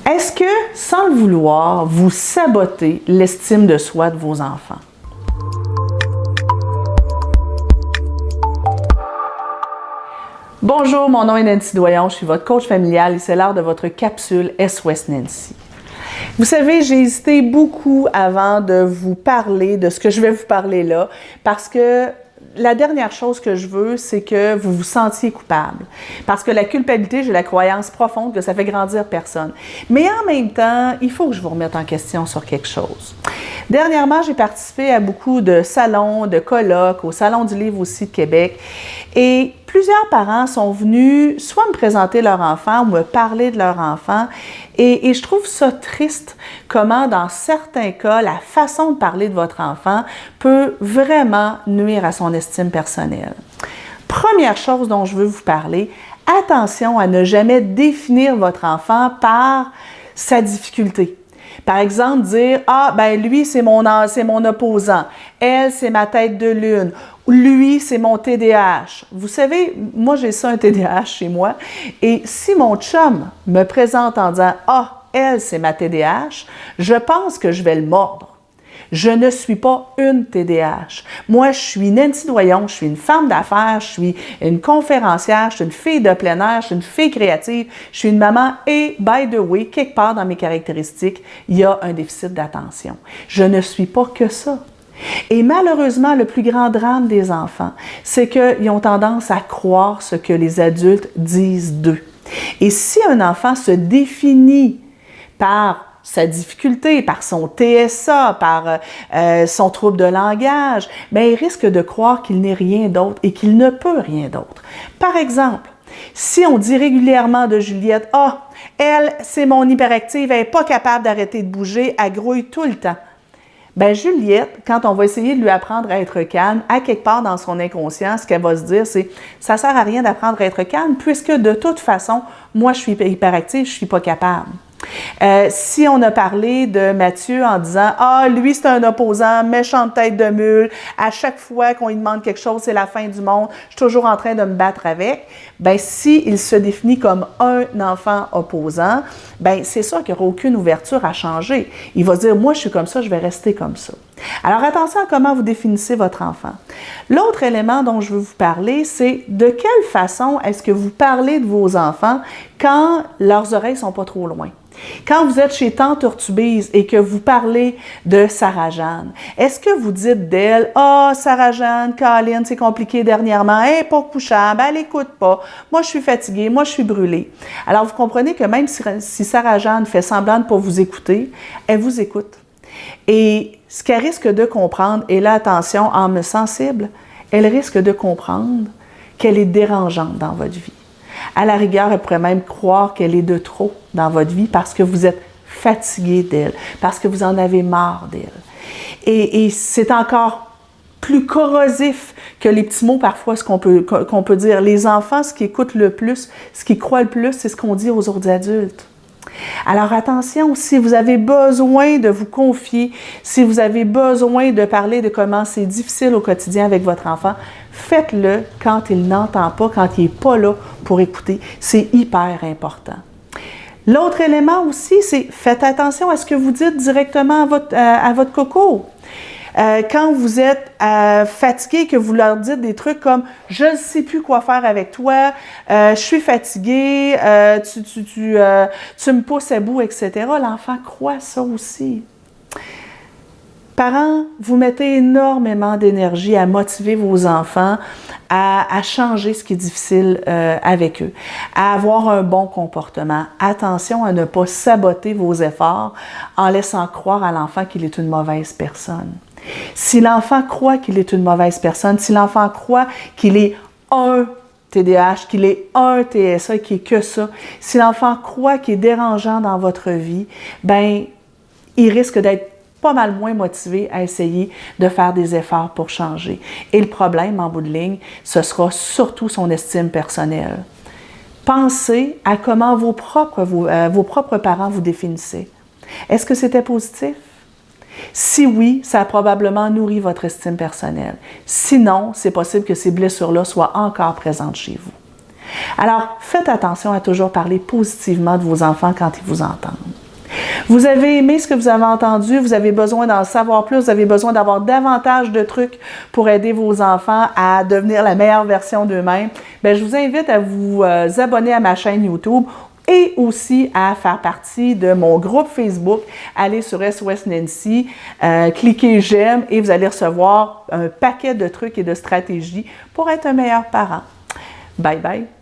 Est-ce que, sans le vouloir, vous sabotez l'estime de soi de vos enfants? Bonjour, mon nom est Nancy Doyon, je suis votre coach familial et c'est l'heure de votre capsule SOS Nancy. Vous savez, j'ai hésité beaucoup avant de vous parler de ce que je vais vous parler là, parce que la dernière chose que je veux, c'est que vous vous sentiez coupable. Parce que la culpabilité, j'ai la croyance profonde que ça fait grandir personne. Mais en même temps, il faut que je vous remette en question sur quelque chose. Dernièrement, j'ai participé à beaucoup de salons, de colloques, au Salon du livre aussi de Québec. Et plusieurs parents sont venus soit me présenter leur enfant ou me parler de leur enfant. Et je trouve ça triste comment, dans certains cas, la façon de parler de votre enfant peut vraiment nuire à son estime personnelle. Première chose dont je veux vous parler, attention à ne jamais définir votre enfant par sa difficulté. Par exemple, dire « Ah, ben lui, c'est mon opposant. Elle, c'est ma tête de lune. Lui, c'est mon TDAH. » Vous savez, moi, j'ai ça, un TDAH chez moi. Et si mon chum me présente en disant « Ah, elle, c'est ma TDAH », je pense que je vais le mordre. Je ne suis pas une TDAH. Moi, je suis Nancy Doyon, je suis une femme d'affaires, je suis une conférencière, je suis une fille de plein air, je suis une fille créative, je suis une maman et, by the way, quelque part dans mes caractéristiques, il y a un déficit d'attention. Je ne suis pas que ça. Et malheureusement, le plus grand drame des enfants, c'est qu'ils ont tendance à croire ce que les adultes disent d'eux. Et si un enfant se définit par sa difficulté, par son TSA, par son trouble de langage, bien, il risque de croire qu'il n'est rien d'autre et qu'il ne peut rien d'autre. Par exemple, si on dit régulièrement de Juliette « Ah, elle, c'est mon hyperactive, elle n'est pas capable d'arrêter de bouger, elle grouille tout le temps. » Bien, Juliette, quand on va essayer de lui apprendre à être calme, à quelque part dans son inconscient, ce qu'elle va se dire, c'est « ça ne sert à rien d'apprendre à être calme puisque de toute façon, moi, je suis hyperactive, je ne suis pas capable. » Si on a parlé de Mathieu en disant « Ah, lui, c'est un opposant, méchante tête de mule, à chaque fois qu'on lui demande quelque chose, c'est la fin du monde, je suis toujours en train de me battre avec. » Bien, s'il se définit comme un enfant opposant, bien, c'est sûr qu'il n'y aura aucune ouverture à changer. Il va dire « Moi, je suis comme ça, je vais rester comme ça. » Alors, attention à comment vous définissez votre enfant. L'autre élément dont je veux vous parler, c'est de quelle façon est-ce que vous parlez de vos enfants quand leurs oreilles ne sont pas trop loin. Quand vous êtes chez Tante Urtubise et que vous parlez de Sarah-Jeanne, est-ce que vous dites d'elle « Ah, Sarah-Jeanne, Colin, c'est compliqué dernièrement, elle n'est pas couchable, elle n'écoute pas, moi je suis fatiguée, moi je suis brûlée. » Alors vous comprenez que même si Sarah-Jeanne fait semblant de ne pas vous écouter, elle vous écoute. Et ce qu'elle risque de comprendre, et là attention, âme sensible, elle risque de comprendre qu'elle est dérangeante dans votre vie. À la rigueur, elle pourrait même croire qu'elle est de trop dans votre vie parce que vous êtes fatigué d'elle, parce que vous en avez marre d'elle. Et c'est encore plus corrosif que les petits mots parfois, ce qu'on peut dire. Les enfants, ce qu'ils écoutent le plus, ce qu'ils croient le plus, c'est ce qu'on dit aux autres adultes. Alors attention, si vous avez besoin de vous confier, si vous avez besoin de parler de comment c'est difficile au quotidien avec votre enfant, faites-le quand il n'entend pas, quand il n'est pas là pour écouter. C'est hyper important. L'autre élément aussi, c'est faites attention à ce que vous dites directement à votre coco. Quand vous êtes fatigué, que vous leur dites des trucs comme « je ne sais plus quoi faire avec toi, je suis fatigué, tu me pousses à bout, etc. » L'enfant croit ça aussi. Parents, vous mettez énormément d'énergie à motiver vos enfants à changer ce qui est difficile avec eux, à avoir un bon comportement. Attention à ne pas saboter vos efforts en laissant croire à l'enfant qu'il est une mauvaise personne. Si l'enfant croit qu'il est une mauvaise personne, si l'enfant croit qu'il est un TDAH, qu'il est un TSA, qu'il est que ça, si l'enfant croit qu'il est dérangeant dans votre vie, ben, il risque d'être pas mal moins motivé à essayer de faire des efforts pour changer. Et le problème, en bout de ligne, ce sera surtout son estime personnelle. Pensez à comment vos propres parents vous définissaient. Est-ce que c'était positif? Si oui, ça a probablement nourri votre estime personnelle. Sinon, c'est possible que ces blessures-là soient encore présentes chez vous. Alors, faites attention à toujours parler positivement de vos enfants quand ils vous entendent. Vous avez aimé ce que vous avez entendu, vous avez besoin d'en savoir plus, vous avez besoin d'avoir davantage de trucs pour aider vos enfants à devenir la meilleure version d'eux-mêmes. Bien, je vous invite à vous abonner à ma chaîne YouTube et aussi à faire partie de mon groupe Facebook. Allez sur SOS Nancy, cliquez j'aime et vous allez recevoir un paquet de trucs et de stratégies pour être un meilleur parent. Bye bye!